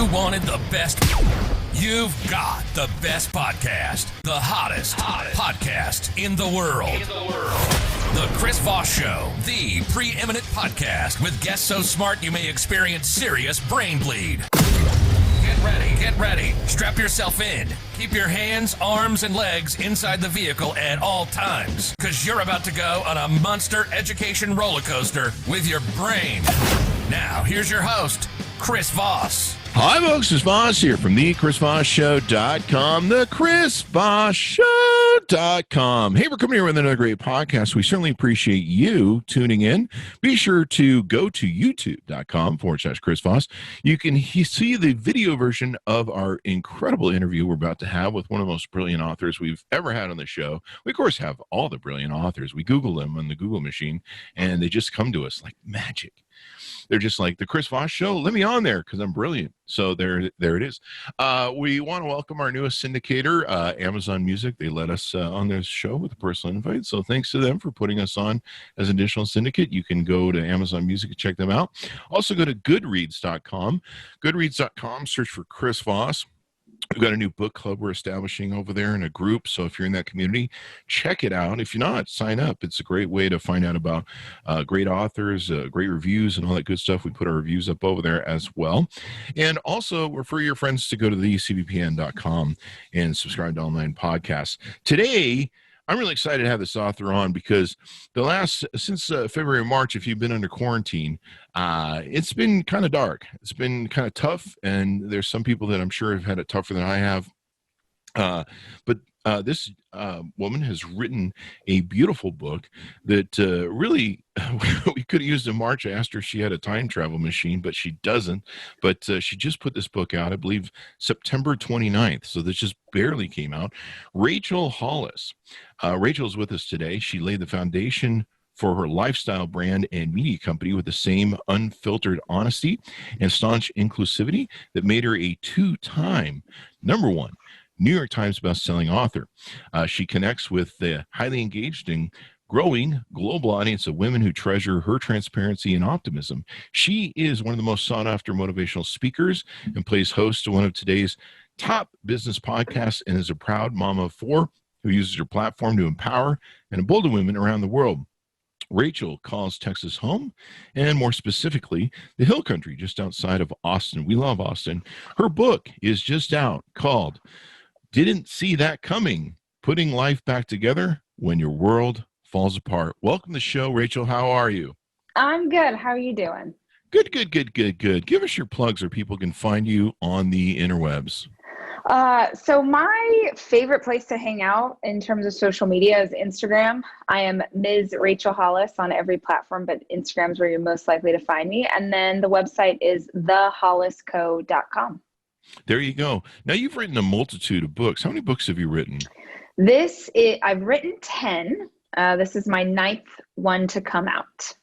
You wanted the best. You've got the best podcast. The hottest podcast in the world. The Chris Voss Show, the preeminent podcast with guests so smart you may experience serious brain bleed. Get ready. Strap yourself in. Keep your hands, arms, and legs inside the vehicle at all times, because you're about to go on a monster education roller coaster with your brain. Now, here's your host, Chris Voss. Hi, folks. It's Voss here from the ChrisVossShow.com, the ChrisVossShow.com. Hey, we're coming here with another great podcast. We certainly appreciate you tuning in. Be sure to go to YouTube.com/Chris Voss. You can see the video version of our incredible interview we're about to have with one of the most brilliant authors we've ever had on the show. We, of course, have all the brilliant authors. We Google them on the Google machine, and they just come to us like magic. They're just like, the Chris Voss Show, let me on there because I'm brilliant. So there it is. We want to welcome our newest syndicator, Amazon Music. They let us on their show with a personal invite. So thanks to them for putting us on as an additional syndicate. You can go to Amazon Music and check them out. Also go to Goodreads.com. Goodreads.com, search for Chris Voss. We've got a new book club we're establishing over there in a group. So if you're in that community, check it out. If you're not, sign up. It's a great way to find out about great authors, great reviews, and all that good stuff. We put our reviews up over there as well. And also refer your friends to go to thecvpn.com and subscribe to online podcasts. Today, I'm really excited to have this author on because since February, March, if you've been under quarantine, it's been kind of dark. It's been kind of tough, and there's some people that I'm sure have had it tougher than I have. But this woman has written a beautiful book that really we could have used in March. I asked her if she had a time travel machine, but she doesn't. But she just put this book out, I believe, September 29th. So this just barely came out. Rachel Hollis. Rachel's with us today. She laid the foundation for her lifestyle brand and media company with the same unfiltered honesty and staunch inclusivity that made her a two-time #1 New York Times bestselling author. She connects with the highly engaged and growing global audience of women who treasure her transparency and optimism. She is one of the most sought-after motivational speakers and plays host to one of today's top business podcasts, and is a proud mama of 4 who uses her platform to empower and embolden women around the world. Rachel calls Texas home, and more specifically, the Hill Country just outside of Austin. We love Austin. Her book is just out, called Didn't See That Coming, Putting Life Back Together When Your World Falls Apart. Welcome to the show, Rachel. How are you? I'm good. How are you doing? Good. Give us your plugs where people can find you on the interwebs. So my favorite place to hang out in terms of social media is Instagram. I am Ms. Rachel Hollis on every platform, but Instagram's where you're most likely to find me. And then the website is thehollisco.com. There you go. Now, you've written a multitude of books. How many books have you written? I've written 10. This is my 9th one to come out.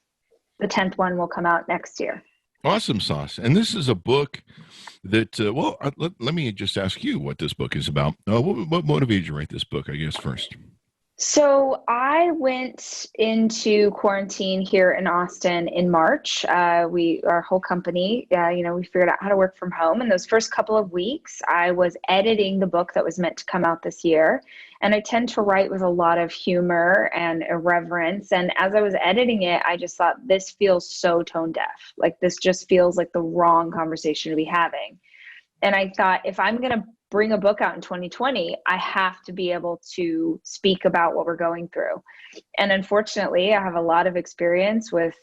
The 10th one will come out next year. Awesome sauce. And this is a book that, let me just ask you what this book is about. What motivated you to write this book, I guess, first? So I went into quarantine here in Austin in March. Our whole company, we figured out how to work from home. And those first couple of weeks, I was editing the book that was meant to come out this year. And I tend to write with a lot of humor and irreverence. And as I was editing it, I just thought, this feels so tone deaf. Like, this just feels like the wrong conversation to be having. And I thought, if I'm going to bring a book out in 2020, I have to be able to speak about what we're going through. And unfortunately, I have a lot of experience with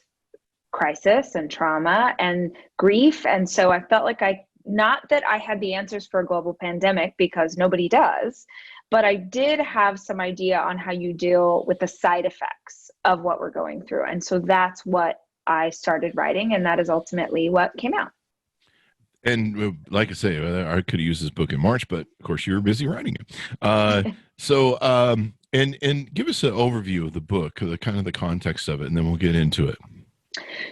crisis and trauma and grief. And so I felt like not that I had the answers for a global pandemic, because nobody does, but I did have some idea on how you deal with the side effects of what we're going through. And so that's what I started writing, and that is ultimately what came out. And like I say, I could have used this book in March, but of course you were busy writing it. So give us an overview of the book, the kind of the context of it, and then we'll get into it.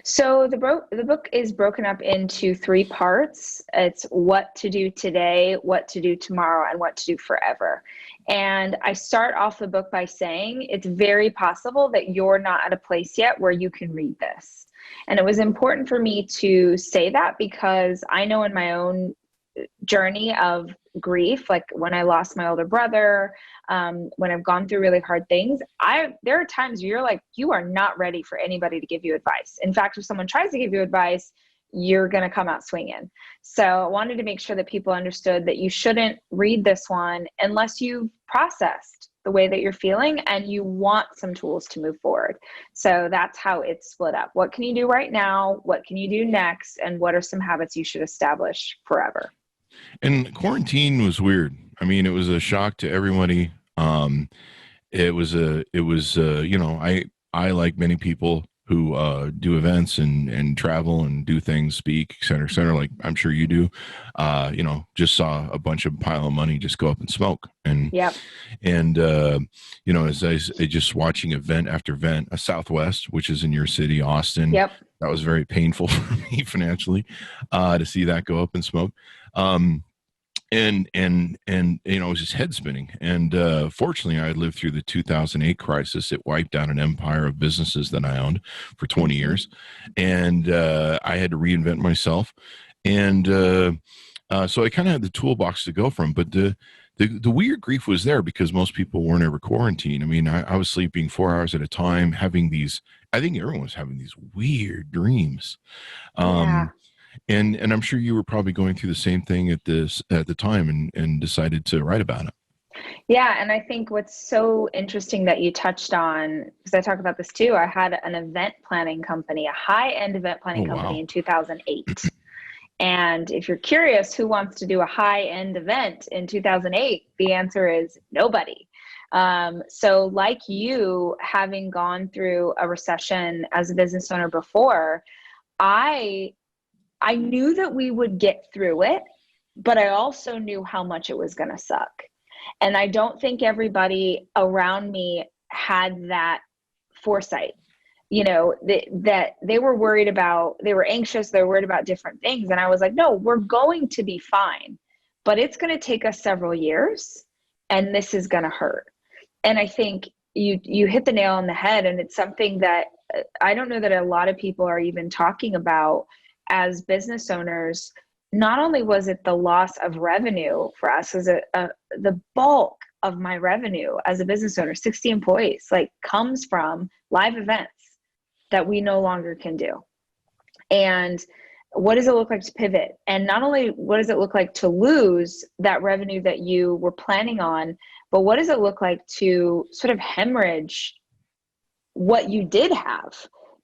So the book is broken up into 3 parts. It's what to do today, what to do tomorrow, and what to do forever. And I start off the book by saying it's very possible that you're not at a place yet where you can read this. And it was important for me to say that because I know in my own journey of grief, like when I lost my older brother, when I've gone through really hard things, there are times you're like, you are not ready for anybody to give you advice. In fact, if someone tries to give you advice, you're going to come out swinging. So I wanted to make sure that people understood that you shouldn't read this one unless you've processed the way that you're feeling and you want some tools to move forward. So that's how it's split up. What can you do right now? What can you do next? And what are some habits you should establish forever? And quarantine was weird. I mean, it was a shock to everybody. It was I like many people who do events and travel and do things, speak, et cetera, like I'm sure you do, just saw a bunch of pile of money just go up in smoke. And, yep. And as I just watching event after event, a Southwest, which is in your city, Austin, yep. That was very painful for me financially, to see that go up in smoke. And it was just head spinning. And fortunately, I lived through the 2008 crisis. It wiped out an empire of businesses that I owned for 20 years. And I had to reinvent myself. And so I kind of had the toolbox to go from. But the weird grief was there because most people weren't ever quarantined. I mean, I was sleeping 4 hours at a time, having these, I think everyone was having these weird dreams. Yeah. And I'm sure you were probably going through the same thing at the time and decided to write about it. Yeah. And I think what's so interesting that you touched on, because I talk about this too, I had an event planning company, a high-end event planning company in 2008. And if you're curious who wants to do a high-end event in 2008, the answer is nobody. So like you, having gone through a recession as a business owner before, I knew that we would get through it, but I also knew how much it was going to suck. And I don't think everybody around me had that foresight, that they were worried about, they were anxious, they were worried about different things. And I was like, no, we're going to be fine, but it's going to take us several years and this is going to hurt. And I think you hit the nail on the head. And it's something that I don't know that a lot of people are even talking about as business owners. Not only was it the loss of revenue for us, as the bulk of my revenue as a business owner, 60 employees, comes from live events that we no longer can do. And what does it look like to pivot? And not only what does it look like to lose that revenue that you were planning on, but what does it look like to sort of hemorrhage what you did have?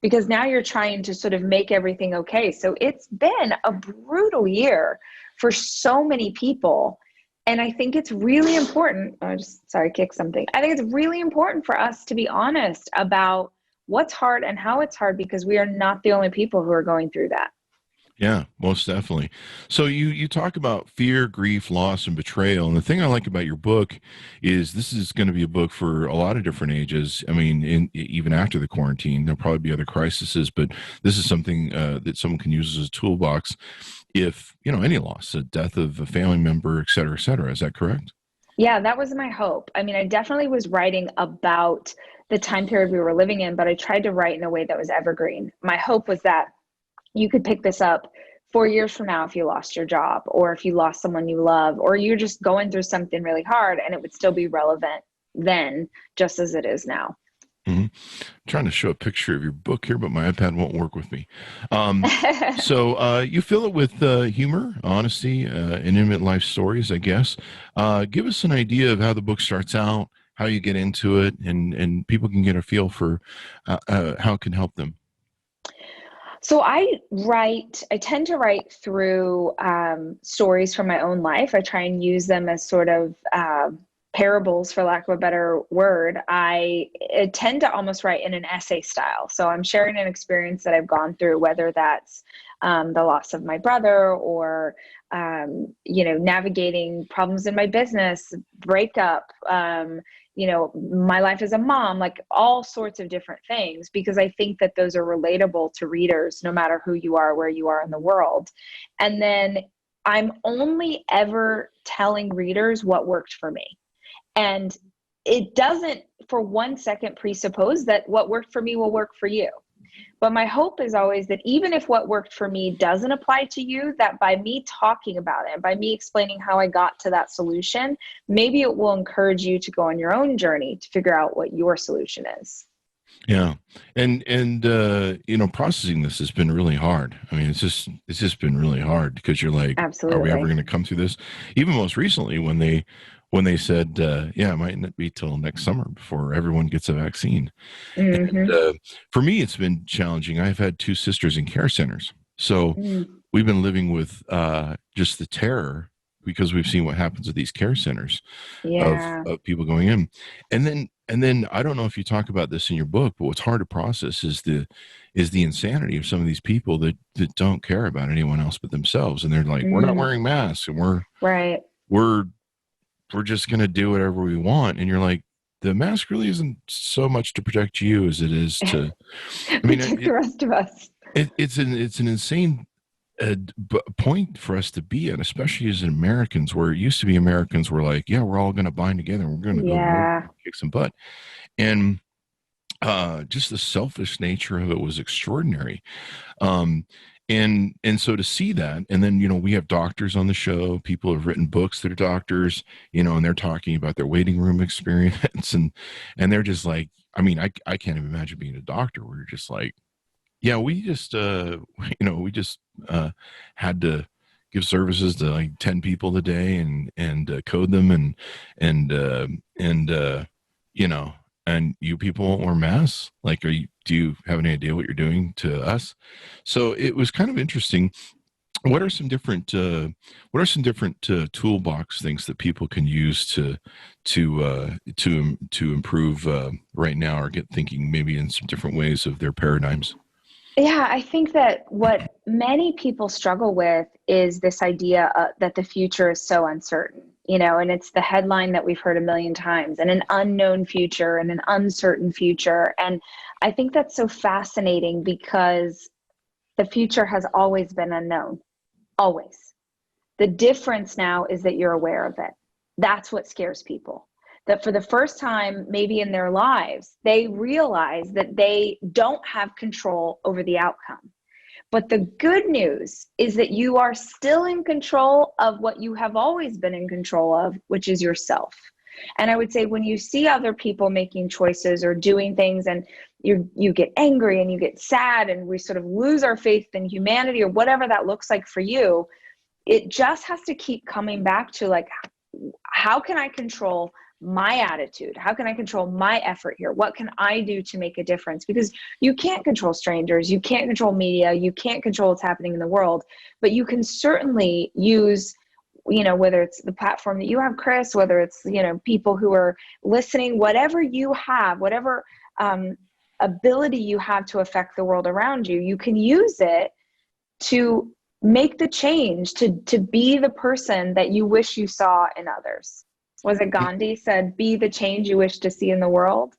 Because now you're trying to sort of make everything okay. So it's been a brutal year for so many people. And I think it's really important. Kick something. I think it's really important for us to be honest about what's hard and how it's hard, because we are not the only people who are going through that. Yeah, most definitely. So you talk about fear, grief, loss, and betrayal. And the thing I like about your book is this is going to be a book for a lot of different ages. I mean, even after the quarantine, there'll probably be other crises, but this is something that someone can use as a toolbox if, any loss, a death of a family member, et cetera, et cetera. Is that correct? Yeah, that was my hope. I mean, I definitely was writing about the time period we were living in, but I tried to write in a way that was evergreen. My hope was that you could pick this up 4 years from now if you lost your job, or if you lost someone you love, or you're just going through something really hard, and it would still be relevant then, just as it is now. Mm-hmm. I'm trying to show a picture of your book here, but my iPad won't work with me. So you fill it with humor, honesty, and intimate life stories, I guess. Give us an idea of how the book starts out, how you get into it, and people can get a feel for how it can help them. So I tend to write through stories from my own life. I try and use them as sort of parables, for lack of a better word. I tend to almost write in an essay style. So I'm sharing an experience that I've gone through, whether that's the loss of my brother, or navigating problems in my business, breakup, my life as a mom, like all sorts of different things, because I think that those are relatable to readers, no matter who you are, where you are in the world. And then I'm only ever telling readers what worked for me. And it doesn't for 1 second presuppose that what worked for me will work for you. But my hope is always that even if what worked for me doesn't apply to you, that by me talking about it, by me explaining how I got to that solution, maybe it will encourage you to go on your own journey to figure out what your solution is. Yeah. And processing this has been really hard. I mean, it's just been really hard because you're like, Absolutely. Are we ever going to come through this? Even most recently when they said, it might not be till next summer before everyone gets a vaccine. Mm-hmm. And for me, it's been challenging. I've had 2 sisters in care centers. So we've been living with just the terror because we've seen what happens at these care centers of people going in. And then I don't know if you talk about this in your book, but what's hard to process is the insanity of some of these people that don't care about anyone else but themselves. And they're like, we're not wearing masks and we're just going to do whatever we want. And you're like, the mask really isn't so much to protect you as it is to, protect the rest of us. It's an insane point for us to be at, especially as Americans, where it used to be Americans were like, yeah, we're all going to bind together and we're going to go kick some butt. And just the selfish nature of it was extraordinary. And so to see that, and then, we have doctors on the show, people have written books that are doctors, and they're talking about their waiting room experience and they're just like, I can't even imagine being a doctor where you're just like, yeah, we just, had to give services to like 10 people a day and code them and you people won't wear masks. Like, do you have any idea what you're doing to us? So it was kind of interesting. What are some different toolbox things that people can use to improve right now, or get thinking maybe in some different ways of their paradigms? Yeah, I think that what many people struggle with is this idea that the future is so uncertain, and it's the headline that we've heard a million times, and an unknown future and an uncertain future. And I think that's so fascinating because the future has always been unknown, always. The difference now is that you're aware of it. That's what scares people. That for the first time, maybe in their lives, they realize that they don't have control over the outcome. But the good news is that you are still in control of what you have always been in control of, which is yourself. And I would say when you see other people making choices or doing things and you get angry and you get sad and we sort of lose our faith in humanity or whatever that looks like for you, it just has to keep coming back to like, how can I control my attitude? How can I control my effort here? What can I do to make a difference? Because you can't control strangers, you can't control media, you can't control what's happening in the world, but you can certainly use, whether it's the platform that you have, Chris, whether it's, people who are listening, whatever you have, whatever ability you have to affect the world around you, you can use it to make the change, to be the person that you wish you saw in others. Was it Gandhi said, be the change you wish to see in the world?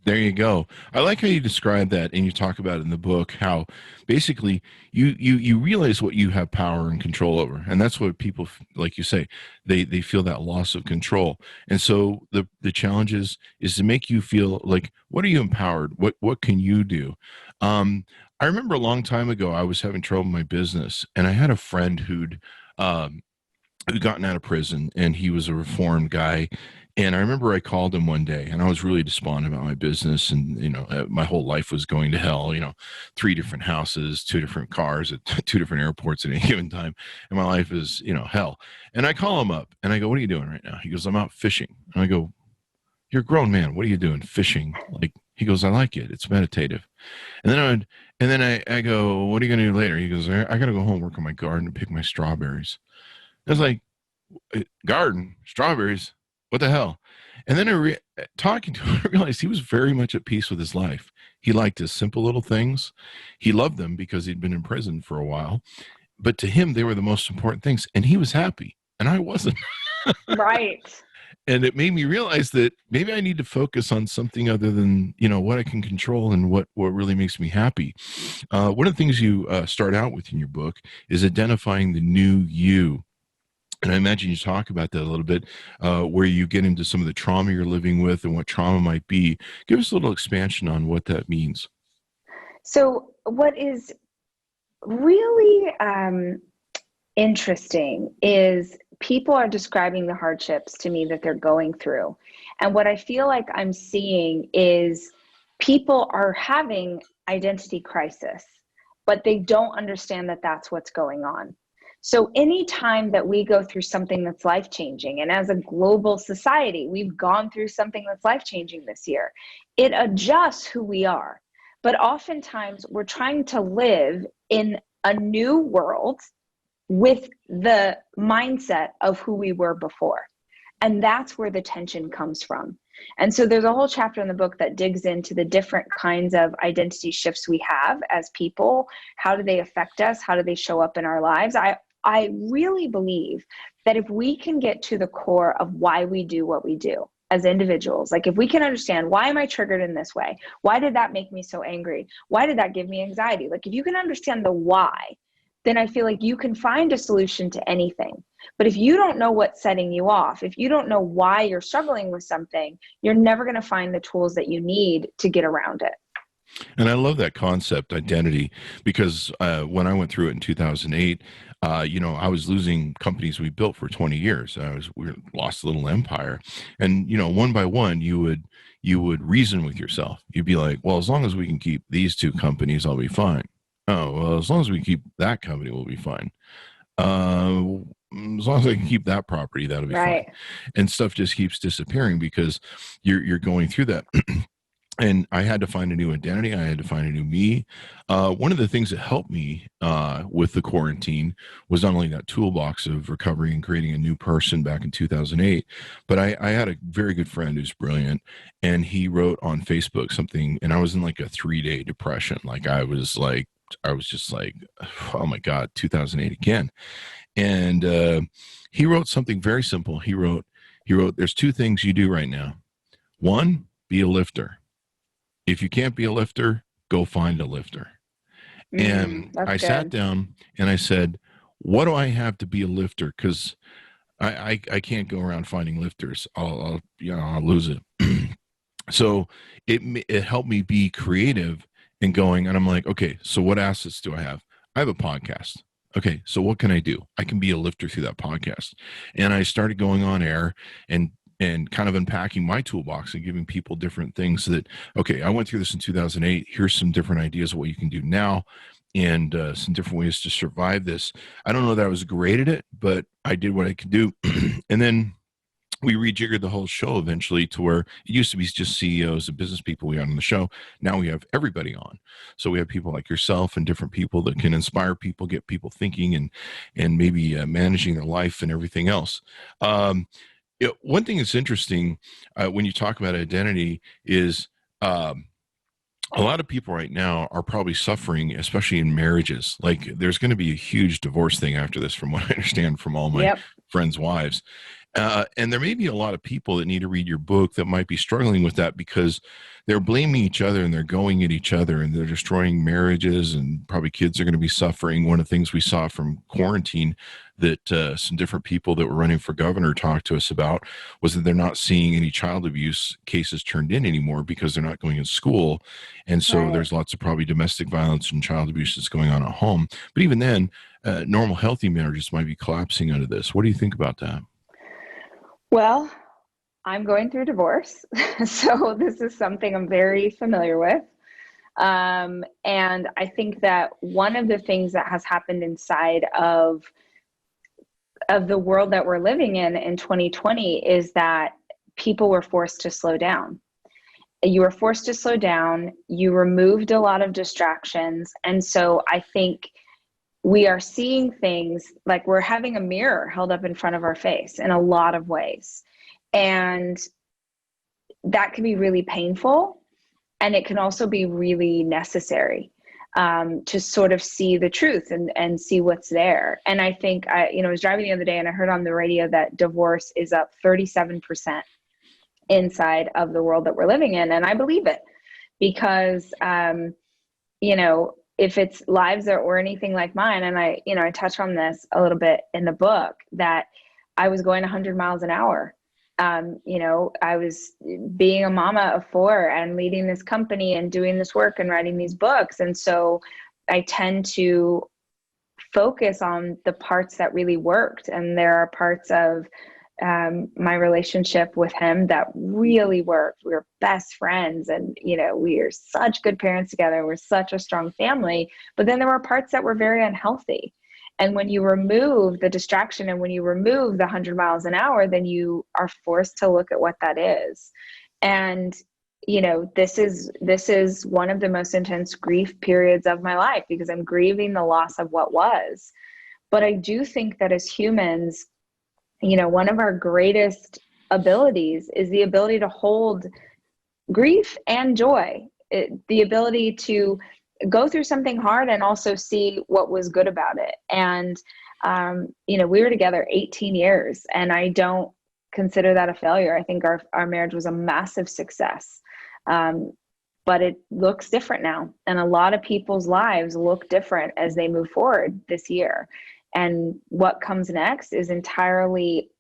There you go. I like how you describe that, and you talk about it in the book, how basically you realize what you have power and control over. And that's what people, like you say, they feel that loss of control. And so the challenge is to make you feel like, what are you empowered? What can you do? I remember a long time ago, I was having trouble in my business, and I had a friend who'd gotten out of prison, and he was a reformed guy. And I remember I called him one day, and I was really despondent about my business, and my whole life was going to hell. 3 different houses, 2 different cars at 2 different airports at any given time, and my life is hell. And I call him up, and I go, "What are you doing right now?" He goes, "I'm out fishing." And I go, "You're a grown man. What are you doing fishing?" He goes, "I like it. It's meditative." And then I go, "What are you gonna do later?" He goes, "I gotta go home, work on my garden, and pick my strawberries." I was like, "Garden, strawberries, what the hell?" And then talking to him, I realized he was very much at peace with his life. He liked his simple little things. He loved them because he'd been in prison for a while. But to him, they were the most important things. And he was happy, and I wasn't. Right. And it made me realize that maybe I need to focus on something other than, what I can control and what really makes me happy. One of the things you start out with in your book is identifying the new you. And I imagine you talk about that a little bit, where you get into some of the trauma you're living with and what trauma might be. Give us a little expansion on what that means. So what is really interesting is people are describing the hardships to me that they're going through. And what I feel like I'm seeing is people are having identity crisis, but they don't understand that that's what's going on. So anytime that we go through something that's life-changing, and as a global society, we've gone through something that's life-changing this year, it adjusts who we are. But oftentimes we're trying to live in a new world with the mindset of who we were before. And that's where the tension comes from. And so there's a whole chapter in the book that digs into the different kinds of identity shifts we have as people. How do they affect us? How do they show up in our lives? I really believe that if we can get to the core of why we do what we do as individuals, like if we can understand, why am I triggered in this way? Why did that make me so angry? Why did that give me anxiety? Like if you can understand the why, then I feel like you can find a solution to anything. But if you don't know what's setting you off, if you don't know why you're struggling with something, you're never going to find the tools that you need to get around it. And I love that concept, identity, because when I went through it in 2008, I was losing companies we built for 20 years. We lost a little empire. And, one by one, you would reason with yourself. You'd be like, well, as long as we can keep these two companies, I'll be fine. Oh, well, as long as we keep that company, we'll be fine. As long as I can keep that property, that'll be fine. And stuff just keeps disappearing because you're going through that. And I had to find a new identity. I had to find a new me. One of the things that helped me with the quarantine was not only that toolbox of recovery and creating a new person back in 2008, but I had a very good friend who's brilliant, and he wrote on Facebook something, and I was in like a 3-day depression. I was just like, oh my God, 2008 again. And he wrote something very simple. He wrote, there's two things you do right now. One, be a lifter. If you can't be a lifter, go find a lifter. And I sat down and I said, what do I have to be a lifter? Because I can't go around finding lifters. I'll lose it. So it helped me be creative and going, and I'm like, okay, so what assets do I have? I have a podcast. Okay, so what can I do? I can be a lifter through that podcast. And I started going on air and kind of unpacking my toolbox and giving people different things that, okay, I went through this in 2008. Here's some different ideas of what you can do now and some different ways to survive this. I don't know that I was great at it, but I did what I could do. And then we rejiggered the whole show eventually to where it used to be just CEOs and business people we had on the show. Now we have everybody on. So we have people like yourself and different people that can inspire people, get people thinking and maybe managing their life and everything else. One thing that's interesting when you talk about identity is a lot of people right now are probably suffering, especially in marriages. Like there's going to be a huge divorce thing after this, from what I understand from all my friends' wives. And there may be a lot of people that need to read your book that might be struggling with that because they're blaming each other and they're going at each other and they're destroying marriages, and probably kids are going to be suffering. One of the things we saw from quarantine that some different people that were running for governor talked to us about was that they're not seeing any child abuse cases turned in anymore because they're not going in school. And so there's lots of probably domestic violence and child abuse that's going on at home. But even then, normal, healthy marriages might be collapsing under this. What do you think about that? Well, I'm going through divorce, so this is something I'm very familiar with. And I think that one of the things that has happened inside of the world that we're living in 2020 is that people were forced to slow down. You were forced to slow down. You removed a lot of distractions. And so I think we are seeing things like we're having a mirror held up in front of our face in a lot of ways. And that can be really painful. And it can also be really necessary to sort of see the truth and see what's there. And I think I was driving the other day and I heard on the radio that divorce is up 37% inside of the world that we're living in. And I believe it because, if it's lives that were anything like mine, and I touch on this a little bit in the book, that I was going 100 miles an hour I was being a mama of 4 and leading this company and doing this work and writing these books. And so I tend to focus on the parts that really worked. And there are parts of my relationship with him that really worked. We were best friends, and we are such good parents together. We're such a strong family. But then there were parts that were very unhealthy. And when you remove the distraction and when you remove the 100 miles an hour, then you are forced to look at what that is. And this is one of the most intense grief periods of my life, because I'm grieving the loss of what was. But I do think that as humans, one of our greatest abilities is the ability to hold grief and joy, the ability to go through something hard and also see what was good about it. And, we were together 18 years, and I don't consider that a failure. I think our marriage was a massive success. But it looks different now. And a lot of people's lives look different as they move forward this year. And what comes next is entirely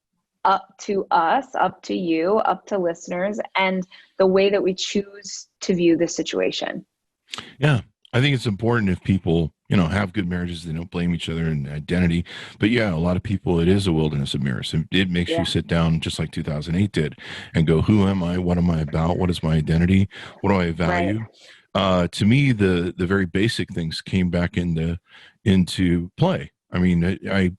up to us, up to you, up to listeners, and the way that we choose to view the situation. Yeah. I think it's important if people, have good marriages, they don't blame each other in identity. But yeah, a lot of people, it is a wilderness of mirrors. It makes you sit down just like 2008 did and go, who am I? What am I about? What is my identity? What do I value? Right. To me, the very basic things came back into play. I mean, I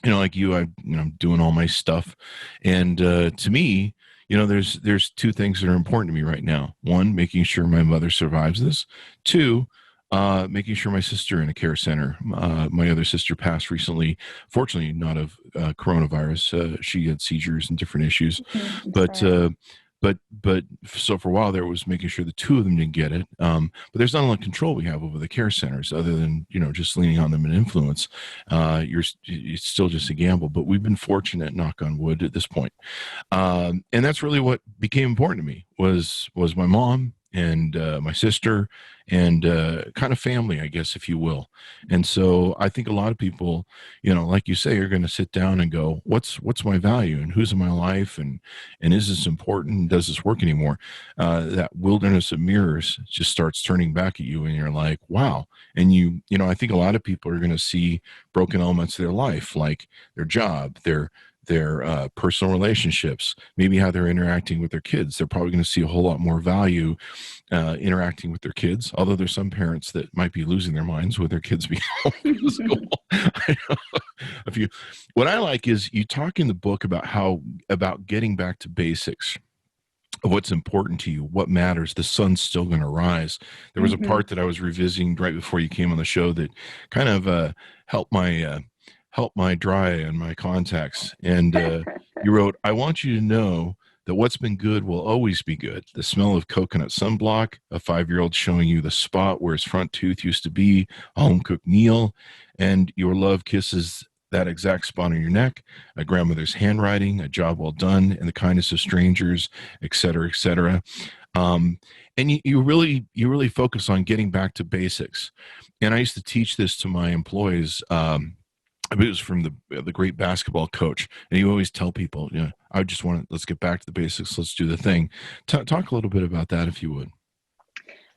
like you, I'm doing all my stuff. And to me, there's 2 things that are important to me right now. 1, making sure my mother survives this. 2, making sure my sister in a care center. My other sister passed recently, fortunately not of coronavirus. She had seizures and different issues. But so for a while there was making sure the 2 of them didn't get it. But there's not a lot of control we have over the care centers other than, just leaning on them and influence. It's still just a gamble, but we've been fortunate, knock on wood, at this point. And that's really what became important to me was my mom and my sister and kind of family, I guess, if you will. And so I think a lot of people, like you say, are going to sit down and go, what's my value and who's in my life and is this important? Does this work anymore? That wilderness of mirrors just starts turning back at you and you're like, wow. And I think a lot of people are going to see broken elements of their life, like their job, their personal relationships, maybe how they're interacting with their kids. They're probably going to see a whole lot more value interacting with their kids, although there's some parents that might be losing their minds with their kids being home from school. What I like is you talk in the book about getting back to basics of what's important to you, what matters. The sun's still going to rise. There was a part that I was revisiting right before you came on the show that kind of helped my dry and my contacts. And you wrote, I want you to know that what's been good will always be good. The smell of coconut sunblock, a 5-year-old showing you the spot where his front tooth used to be, a home-cooked meal, and your love kisses that exact spot on your neck, a grandmother's handwriting, a job well done, and the kindness of strangers, et cetera, et cetera. And you really focus on getting back to basics. And I used to teach this to my employees. It was from the great basketball coach, and you always tell people, I just let's get back to the basics. Let's do the thing. Talk a little bit about that, if you would.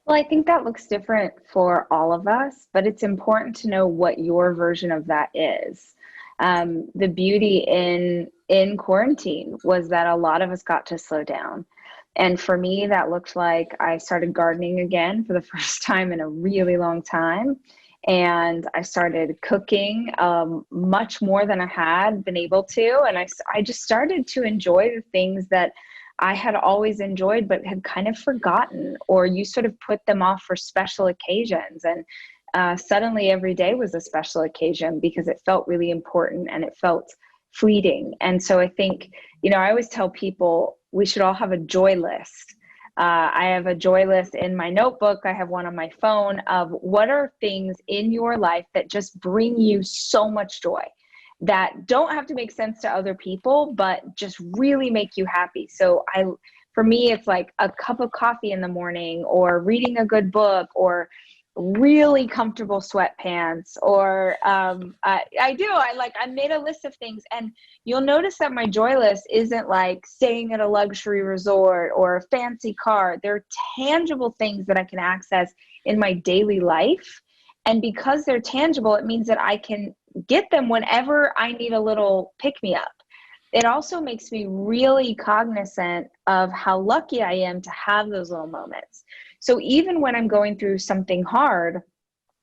Well, I think that looks different for all of us, but it's important to know what your version of that is. The beauty in quarantine was that a lot of us got to slow down. And for me, that looked like I started gardening again for the first time in a really long time. And I started cooking much more than I had been able to. And I just started to enjoy the things that I had always enjoyed, but had kind of forgotten, or you sort of put them off for special occasions. And suddenly every day was a special occasion because it felt really important and it felt fleeting. And so I think, I always tell people we should all have a joy list. I have a joy list in my notebook. I have one on my phone of what are things in your life that just bring you so much joy, that don't have to make sense to other people, but just really make you happy. So for me, it's like a cup of coffee in the morning, or reading a good book, or really comfortable sweatpants, or I made a list of things, and you'll notice that my joy list isn't like staying at a luxury resort or a fancy car. They're tangible things that I can access in my daily life. And because they're tangible, it means that I can get them whenever I need a little pick-me-up. It also makes me really cognizant of how lucky I am to have those little moments. So even when I'm going through something hard,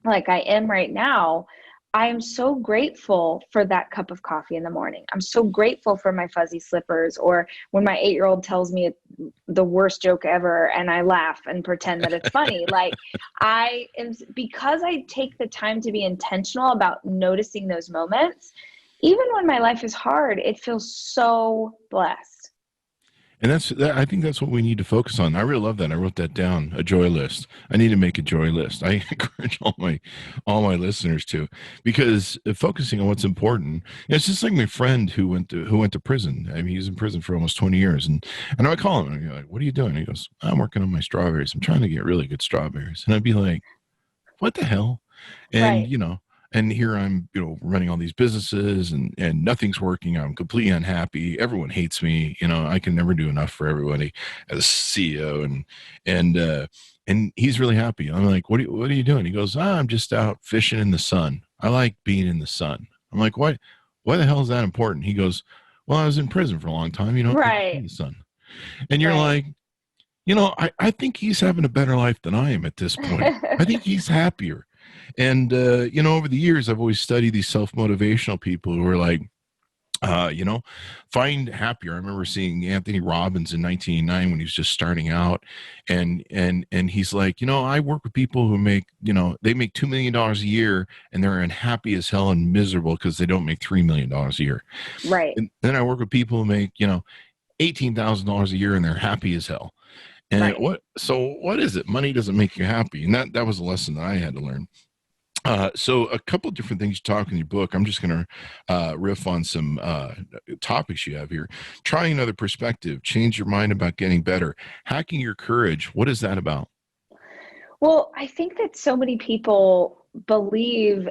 like I am right now, I am so grateful for that cup of coffee in the morning. I'm so grateful for my fuzzy slippers, or when my 8-year-old tells me the worst joke ever and I laugh and pretend that it's funny. Like because I take the time to be intentional about noticing those moments, even when my life is hard, it feels so blessed. And I think that's what we need to focus on. I really love that. I wrote that down, a joy list. I need to make a joy list. I encourage all my listeners to, because focusing on what's important. It's just like my friend who went to prison. I mean, he was in prison for almost 20 years, and I call him and I'm like, "What are you doing?" He goes, "I'm working on my strawberries. I'm trying to get really good strawberries." And I'd be like, "What the hell?" And Right. And here I'm, running all these businesses, and nothing's working. I'm completely unhappy. Everyone hates me. I can never do enough for everybody as CEO, and he's really happy. I'm like, what are you doing? He goes, I'm just out fishing in the sun. I like being in the sun. I'm like, why the hell is that important? He goes, well, I was in prison for a long time. You don't get to see Right. the sun. And you're Right. like, I think he's having a better life than I am at this point. I think he's happier. And, over the years, I've always studied these self-motivational people who are like, find happier. I remember seeing Anthony Robbins in 1989 when he was just starting out. And he's like, I work with people who make, they make $2 million a year and they're unhappy as hell and miserable because they don't make $3 million a year. Right. And then I work with people who make, $18,000 a year and they're happy as hell. And Right. what is it? Money doesn't make you happy. And that was a lesson that I had to learn. So a couple of different things you talk in your book. I'm just going to riff on some topics you have here. Trying another perspective, change your mind about getting better, hacking your courage. What is that about? Well, I think that so many people believe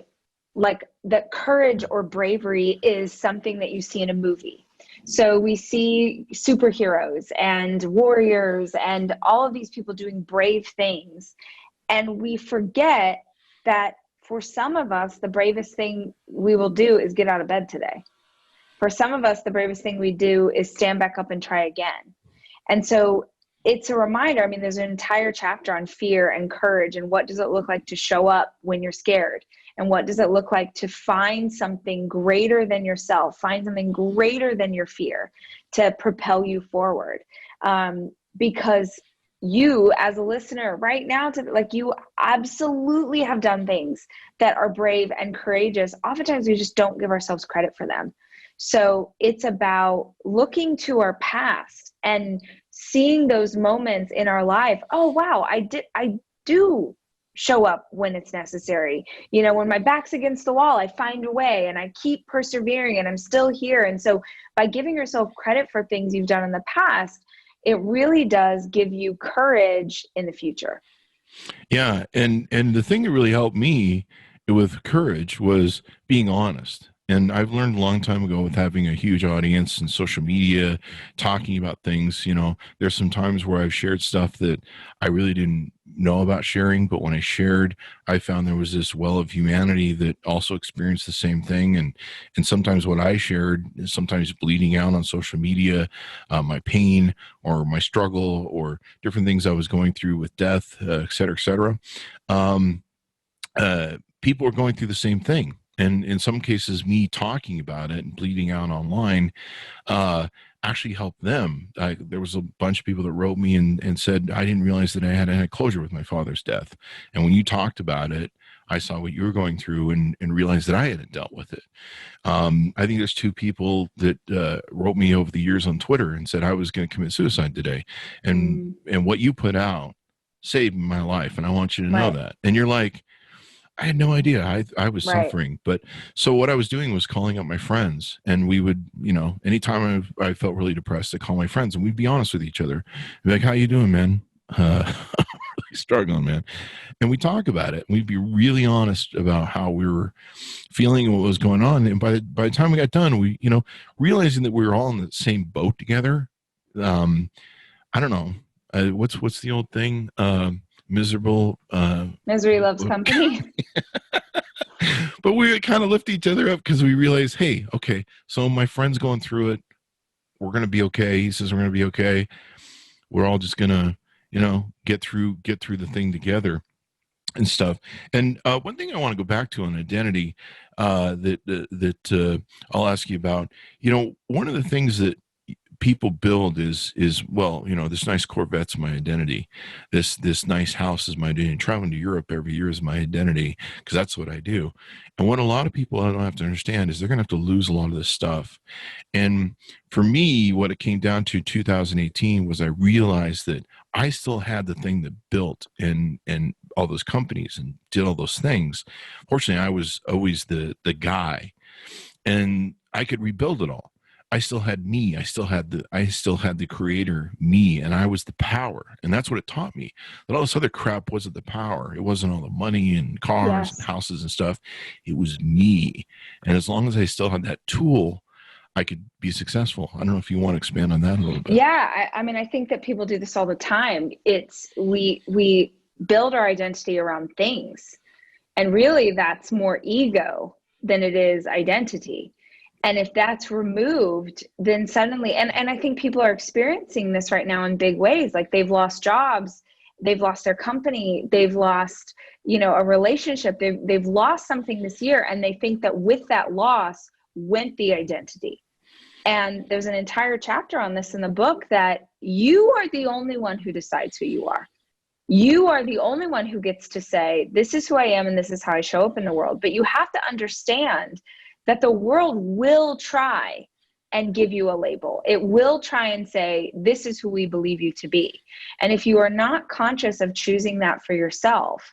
like that courage or bravery is something that you see in a movie. So we see superheroes and warriors and all of these people doing brave things. And we forget that for some of us, the bravest thing we will do is get out of bed today. For some of us, the bravest thing we do is stand back up and try again. And so it's a reminder. I mean, there's an entire chapter on fear and courage and what does it look like to show up when you're scared? And what does it look like to find something greater than yourself, find something greater than your fear to propel you forward? Because you as a listener right now, you absolutely have done things that are brave and courageous. Oftentimes we just don't give ourselves credit for them. So it's about looking to our past and seeing those moments in our life. Oh, wow, I do show up when it's necessary. When my back's against the wall, I find a way and I keep persevering and I'm still here. And so by giving yourself credit for things you've done in the past, it really does give you courage in the future. Yeah. And the thing that really helped me with courage was being honest. And I've learned a long time ago with having a huge audience and social media, talking about things, there's some times where I've shared stuff that I really didn't know about sharing. But when I shared, I found there was this well of humanity that also experienced the same thing. And sometimes what I shared is sometimes bleeding out on social media, my pain or my struggle or different things I was going through with death, et cetera, et cetera. People are going through the same thing. And in some cases, me talking about it and bleeding out online actually helped them. There was a bunch of people that wrote me and said, I didn't realize that I had had closure with my father's death. And when you talked about it, I saw what you were going through and realized that I hadn't dealt with it. I think there's two people that wrote me over the years on Twitter and said I was going to commit suicide today. And what you put out saved my life. And I want you to know that. And you're like, I had no idea. I was suffering. But so what I was doing was calling up my friends, and we would, anytime I felt really depressed, I'd call my friends and we'd be honest with each other. I'd be like, how you doing, man? I'm really struggling, man. And we talk about it. We'd be really honest about how we were feeling and what was going on. And by the time we got done, we, realizing that we were all in the same boat together. I don't know. What's the old thing? Miserable. Misery loves company. But we kind of lift each other up because we realize, hey, okay, so my friend's going through it. We're going to be okay. He says we're going to be okay. We're all just going to, get through the thing together and stuff. And one thing I want to go back to on identity that I'll ask you about, one of the things that people build is well, this nice Corvette's my identity. This nice house is my identity. Traveling to Europe every year is my identity because that's what I do. And what a lot of people don't have to understand is they're going to have to lose a lot of this stuff. And for me, what it came down to 2018 was I realized that I still had the thing that built and all those companies and did all those things. Fortunately, I was always the guy, and I could rebuild it all. I still had me. I still had the creator, me, and I was the power. And that's what it taught me. That all this other crap wasn't the power. It wasn't all the money and cars and houses and stuff. It was me. And as long as I still had that tool, I could be successful. I don't know if you want to expand on that a little bit. Yeah. I mean, I think that people do this all the time. It's we build our identity around things. And really that's more ego than it is identity. And if that's removed, then suddenly, and I think people are experiencing this right now in big ways, like they've lost jobs, they've lost their company, they've lost, a relationship, they've lost something this year. And they think that with that loss went the identity. And there's an entire chapter on this in the book that you are the only one who decides who you are. You are the only one who gets to say, this is who I am and this is how I show up in the world. But you have to understand that the world will try and give you a label. It will try and say, this is who we believe you to be. And if you are not conscious of choosing that for yourself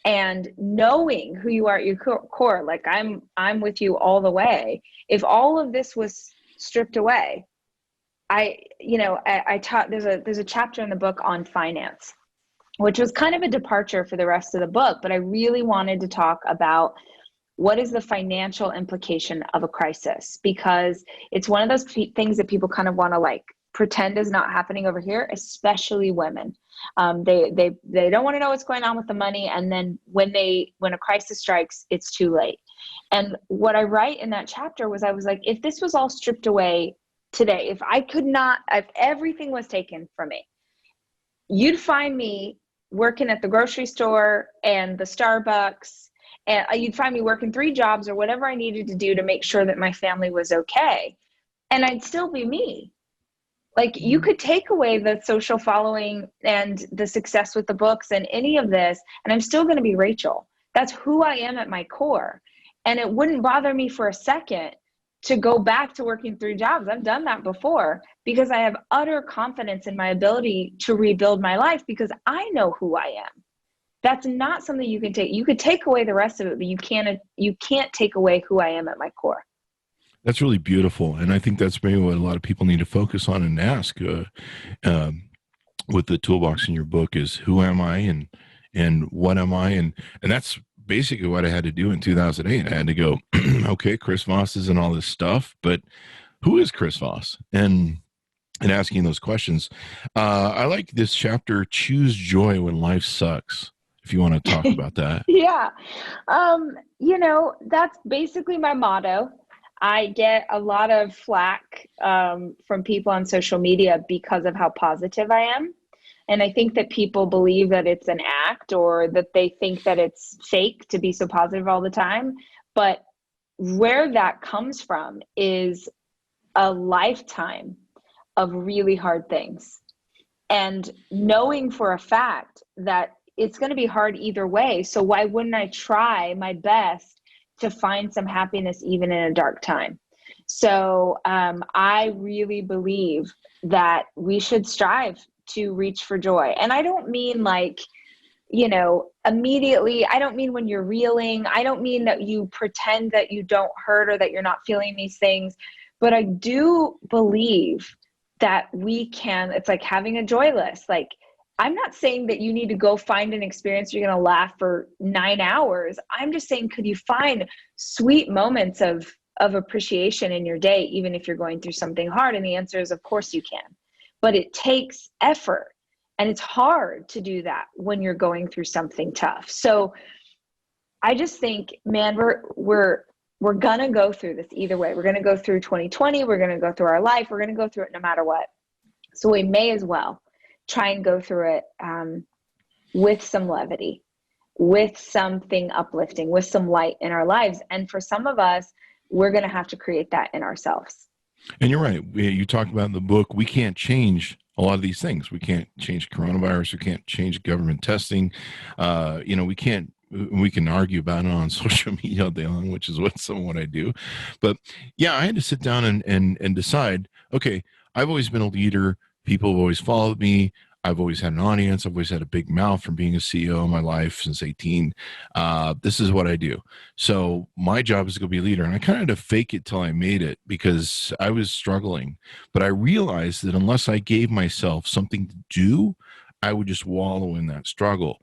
and knowing who you are at your core, like I'm with you all the way. If all of this was stripped away, I taught, there's a chapter in the book on finance, which was kind of a departure for the rest of the book, but I really wanted to talk about what is the financial implication of a crisis? Because it's one of those things that people kind of want to pretend is not happening over here, especially women. They don't want to know what's going on with the money. And then when a crisis strikes, it's too late. And what I write in that chapter was, I was like, if this was all stripped away today, if everything was taken from me, you'd find me working at the grocery store and the Starbucks, and you'd find me working 3 jobs or whatever I needed to do to make sure that my family was okay. And I'd still be me. Like, you could take away the social following and the success with the books and any of this, and I'm still going to be Rachel. That's who I am at my core. And it wouldn't bother me for a second to go back to working 3 jobs. I've done that before because I have utter confidence in my ability to rebuild my life because I know who I am. That's not something you can take. You could take away the rest of it, but you can't take away who I am at my core. That's really beautiful. And I think that's maybe what a lot of people need to focus on and ask with the toolbox in your book is, who am I and what am I? And that's basically what I had to do in 2008. I had to go, okay, Chris Voss is in all this stuff, but who is Chris Voss? And asking those questions. I like this chapter, Choose Joy When Life Sucks. If you want to talk about that. Yeah. That's basically my motto. I get a lot of flack from people on social media because of how positive I am. And I think that people believe that it's an act or that they think that it's fake to be so positive all the time. But where that comes from is a lifetime of really hard things. And knowing for a fact that it's going to be hard either way. So why wouldn't I try my best to find some happiness even in a dark time? So I really believe that we should strive to reach for joy. And I don't mean immediately. I don't mean when you're reeling. I don't mean that you pretend that you don't hurt or that you're not feeling these things. But I do believe that we can, it's like having a joy list. Like, I'm not saying that you need to go find an experience you're going to laugh for 9 hours. I'm just saying, could you find sweet moments of appreciation in your day, even if you're going through something hard? And the answer is, of course you can, but it takes effort, and it's hard to do that when you're going through something tough. So I just think, man, we're going to go through this either way. We're going to go through 2020. We're going to go through our life. We're going to go through it no matter what. So we may as well try and go through it with some levity, with something uplifting, with some light in our lives. And for some of us, we're going to have to create that in ourselves. And you're right. You talk about in the book, we can't change a lot of these things. We can't change coronavirus. We can't change government testing. We can argue about it on social media all day long, which is what I do. But yeah, I had to sit down and decide, okay, I've always been a leader. People have always followed me. I've always had an audience. I've always had a big mouth from being a CEO in my life since 18. This is what I do. So my job is to go be a leader. And I kind of had to fake it till I made it because I was struggling. But I realized that unless I gave myself something to do, I would just wallow in that struggle.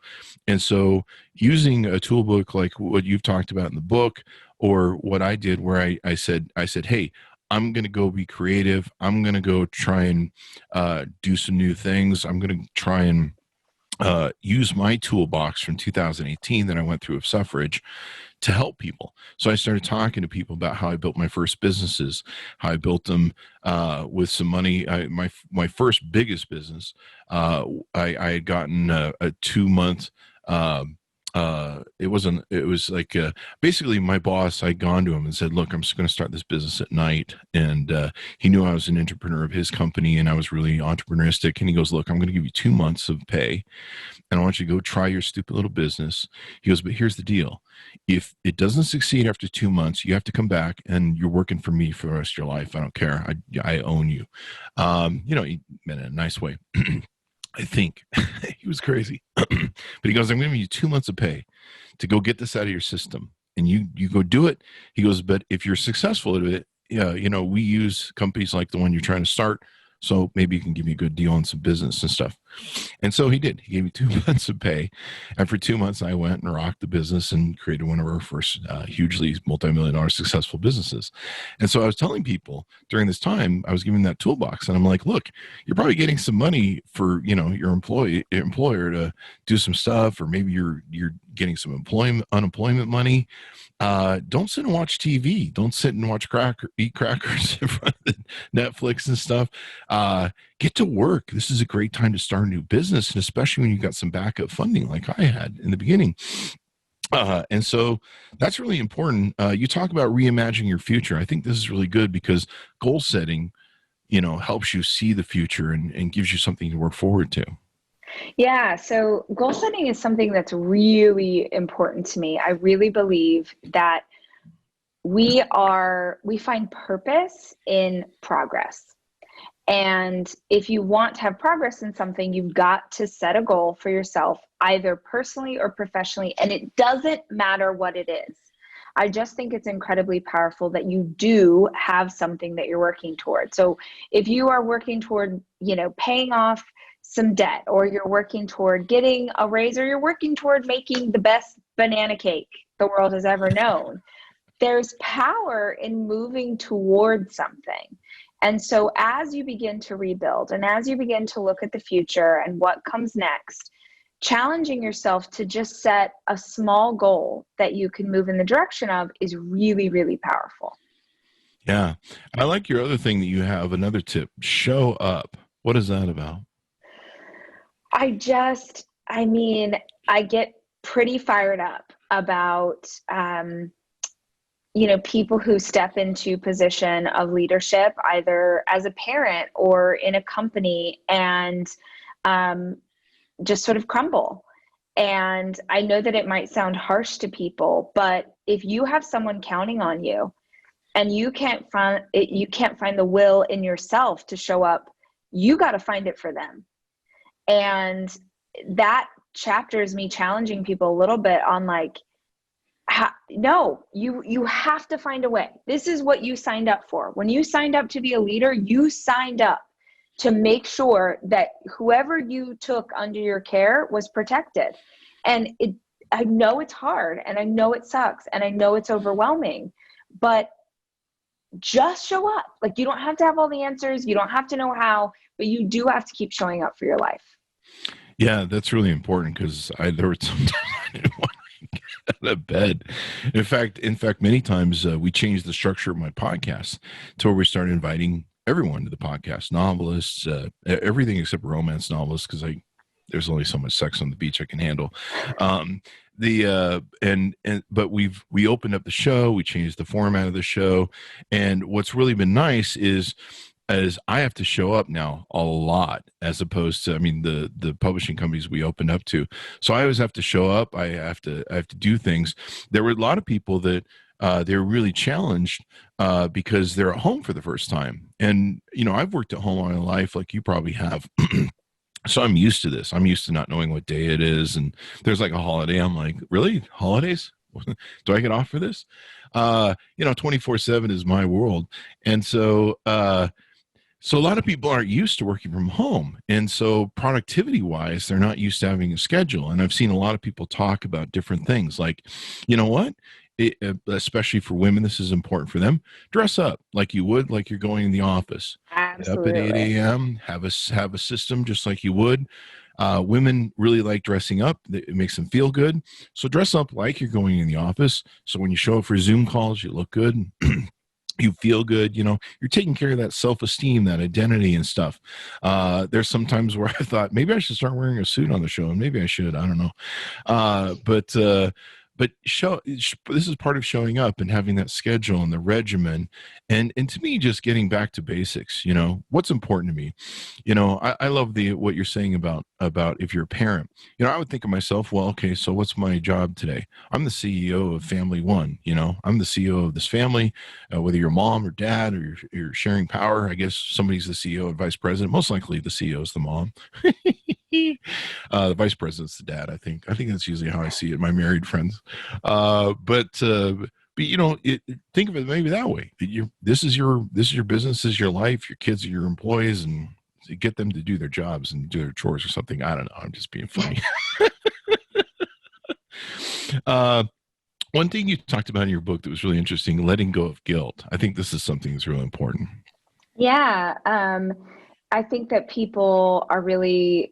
And so using a tool book like what you've talked about in the book, or what I did where I said, hey, I'm going to go be creative. I'm going to go try and do some new things. I'm going to try and use my toolbox from 2018 that I went through of suffrage to help people. So I started talking to people about how I built my first businesses, how I built them with some money. My first biggest business, I had gotten a 2-month it was like basically my boss, I'd gone to him and said, look, I'm just going to start this business at night. And he knew I was an entrepreneur of his company and I was really entrepreneuristic. And he goes, look, I'm going to give you 2 months of pay and I want you to go try your stupid little business. He goes, but here's the deal. If it doesn't succeed after 2 months, you have to come back and you're working for me for the rest of your life. I don't care. I own you. He meant it in a nice way. I think he was crazy, but he goes, I'm giving you 2 months of pay to go get this out of your system and you go do it. He goes, but if you're successful at it, we use companies like the one you're trying to start. So maybe you can give me a good deal on some business and stuff. And so he did. He gave me 2 months of pay. And for 2 months, I went and rocked the business and created one of our first hugely multi-million-dollar successful businesses. And so I was telling people during this time, I was giving that toolbox. And I'm like, look, you're probably getting some money for, your employer to do some stuff, or maybe you're getting some unemployment money. Don't sit and watch TV. Don't sit and eat crackers in front of Netflix and stuff. Get to work. This is a great time to start a new business, and especially when you've got some backup funding like I had in the beginning. And so that's really important. You talk about reimagining your future. I think this is really good because goal setting, helps you see the future and gives you something to work forward to. Yeah. So goal setting is something that's really important to me. I really believe that we find purpose in progress. And if you want to have progress in something, you've got to set a goal for yourself, either personally or professionally. And it doesn't matter what it is. I just think it's incredibly powerful that you do have something that you're working toward. So if you are working toward, paying off some debt, or you're working toward getting a raise, or you're working toward making the best banana cake the world has ever known, there's power in moving toward something. And so as you begin to rebuild and as you begin to look at the future and what comes next, challenging yourself to just set a small goal that you can move in the direction of is really, really powerful. Yeah. I like your other thing that you have, another tip, show up. What is that about? I get pretty fired up about, people who step into position of leadership, either as a parent or in a company, and just sort of crumble. And I know that it might sound harsh to people, but if you have someone counting on you and you can't find the will in yourself to show up, you got to find it for them. And that chapter is me challenging people a little bit on no, you have to find a way. This is what you signed up for. When you signed up to be a leader, you signed up to make sure that whoever you took under your care was protected. And I know it's hard, and I know it sucks, and I know it's overwhelming, but just show up. Like, you don't have to have all the answers. You don't have to know how, but you do have to keep showing up for your life. Yeah, that's really important, because there were some times I didn't want to get out of bed. In fact, many times we changed the structure of my podcast to where we started inviting everyone to the podcast, novelists, everything except romance novelists, because there's only so much sex on the beach I can handle. But we opened up the show, we changed the format of the show, and what's really been nice is I have to show up now a lot, as opposed to, the publishing companies we opened up to. So I always have to show up. I have to do things. There were a lot of people that they're really challenged because they're at home for the first time. And, I've worked at home all my life, like you probably have. So I'm used to this. I'm used to not knowing what day it is. And there's like a holiday. I'm like, really? Holidays? Do I get off for this? 24/7 is my world. And so a lot of people aren't used to working from home. And so productivity wise, they're not used to having a schedule. And I've seen a lot of people talk about different things like, you know what? Especially for women, this is important for them. Dress up like you would, like you're going in the office. Absolutely. Get up at 8 a.m., have a system just like you would. Women really like dressing up. It makes them feel good. So dress up like you're going in the office. So when you show up for Zoom calls, you look good. You feel good, you're taking care of that self-esteem, that identity and stuff. There's some times where I thought maybe I should start wearing a suit on the show, and maybe I should, I don't know. But this is part of showing up and having that schedule and the regimen. And to me, just getting back to basics, what's important to me. I love what you're saying about if you're a parent. I would think of myself, well, okay, so what's my job today? I'm the CEO of Family One. I'm the CEO of this family, whether you're mom or dad or you're sharing power. I guess somebody's the CEO and vice president. Most likely the CEO is the mom. The vice president's the dad. I think that's usually how I see it. My married friends. But think of it maybe that way. This is your business, this is your life. Your kids are your employees, and to get them to do their jobs and do their chores or something. I don't know. I'm just being funny. One thing you talked about in your book that was really interesting: letting go of guilt. I think this is something that's really important. Yeah, I think that people are really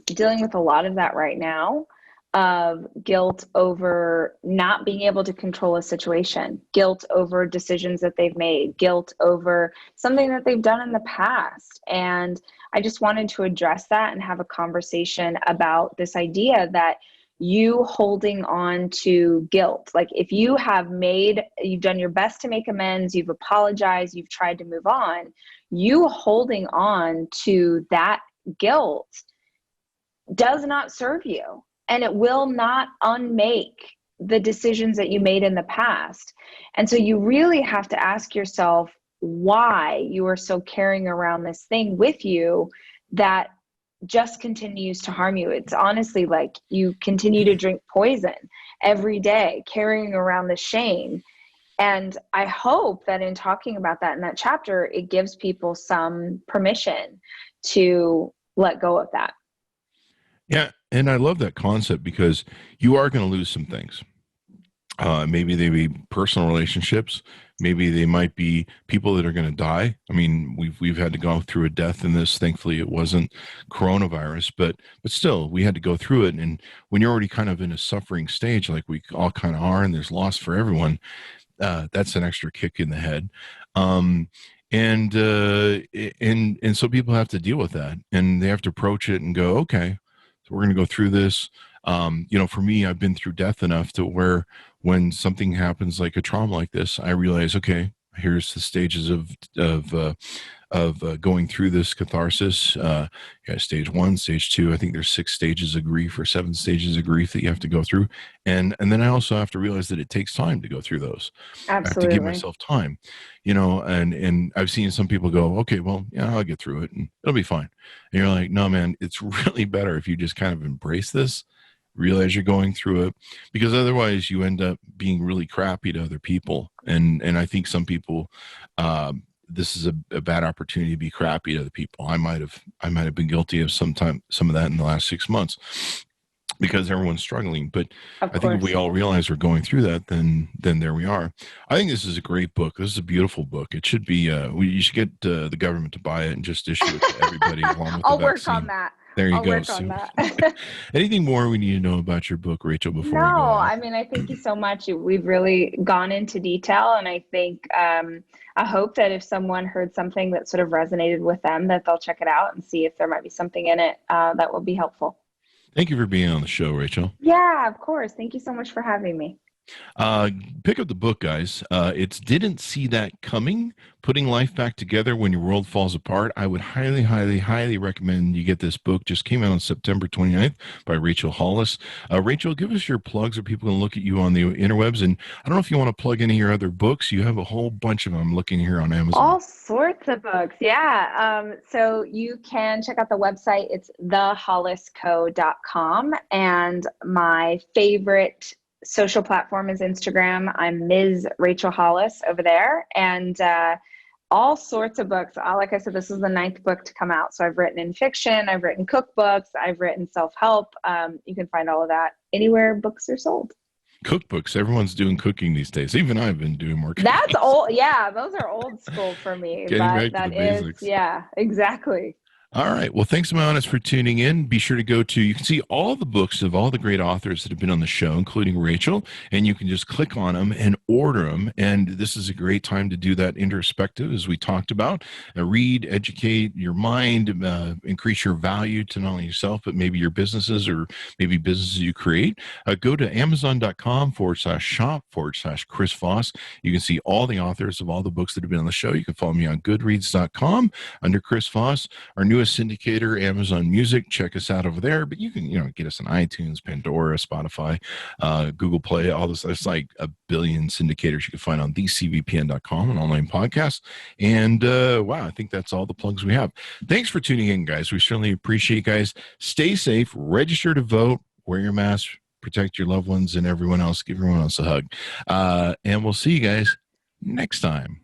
dealing with a lot of that right now, of guilt over not being able to control a situation, guilt over decisions that they've made, guilt over something that they've done in the past. And I just wanted to address that and have a conversation about this idea that you holding on to guilt, like if you've done your best to make amends, you've apologized, you've tried to move on, you holding on to that guilt does not serve you, and it will not unmake the decisions that you made in the past. And so you really have to ask yourself why you are so carrying around this thing with you that just continues to harm you. It's honestly like you continue to drink poison every day, carrying around the shame. And I hope that in talking about that in that chapter, it gives people some permission to let go of that. Yeah. And I love that concept, because you are going to lose some things. Maybe they be personal relationships. Maybe they might be people that are going to die. I mean, we've had to go through a death in this. Thankfully, it wasn't coronavirus, but still, we had to go through it. And when you're already kind of in a suffering stage, like we all kind of are, and there's loss for everyone, that's an extra kick in the head. And so people have to deal with that, and they have to approach it and go, okay, so we're going to go through this. For me, I've been through death enough to where when something happens like a trauma like this, I realize, okay, here's the stages of going through this catharsis. You got stage 1, stage 2. I think there's 6 stages of grief or 7 stages of grief that you have to go through. And then I also have to realize that it takes time to go through those. Absolutely. I have to give myself time, and I've seen some people go, okay, well, yeah, I'll get through it and it'll be fine. And you're like, no, man, it's really better if you just kind of embrace this, realize you're going through it, because otherwise you end up being really crappy to other people. And I think some people, this is a bad opportunity to be crappy to other people. I might have been guilty of some of that in the last 6 months because everyone's struggling. But I think if we all realize we're going through that, then there we are. I think this is a great book. This is a beautiful book. It should be, you should get the government to buy it and just issue it to everybody along with I'll the work vaccine. on that. There you I'll go. work on that. Anything more we need to know about your book, Rachel, before we go No, on? I mean, I thank you so much. We've really gone into detail, and I think I hope that if someone heard something that sort of resonated with them, that they'll check it out and see if there might be something in it that will be helpful. Thank you for being on the show, Rachel. Yeah, of course. Thank you so much for having me. Pick up the book, guys. It's Didn't See That Coming, Putting Life Back Together When Your World Falls Apart. I would highly, highly, highly recommend you get this book. Just came out on September 29th by Rachel Hollis. Rachel, give us your plugs or people can look at you on the interwebs. And I don't know if you want to plug any of your other books. You have a whole bunch of them looking here on Amazon. All sorts of books. Yeah. So you can check out the website. It's thehollisco.com. And my favorite social platform is Instagram. I'm Ms. Rachel Hollis over there, and all sorts of books. Like I said, this is the 9th book to come out. So I've written in fiction, I've written cookbooks, I've written self-help. You can find all of that anywhere books are sold. Cookbooks. Everyone's doing cooking these days. Even I've been doing more cooking. That's old. Yeah, those are old school for me. Getting back to the basics. Yeah, exactly. All right. Well, thanks, Mountis, for tuning in. Be sure to you can see all the books of all the great authors that have been on the show, including Rachel, and you can just click on them and order them. And this is a great time to do that introspective, as we talked about. Read, educate your mind, increase your value to not only yourself, but maybe your businesses or maybe businesses you create. Go to amazon.com/shop/Chris Voss. You can see all the authors of all the books that have been on the show. You can follow me on goodreads.com under Chris Voss. Our newest syndicator, Amazon Music. Check us out over there. But you can, get us on iTunes, Pandora, Spotify, Google Play, all this. There's like a billion syndicators you can find on thecvpn.com, an online podcast. And wow, I think that's all the plugs we have. Thanks for tuning in, guys. We certainly appreciate you guys. Stay safe, register to vote, wear your mask, protect your loved ones and everyone else. Give everyone else a hug. And we'll see you guys next time.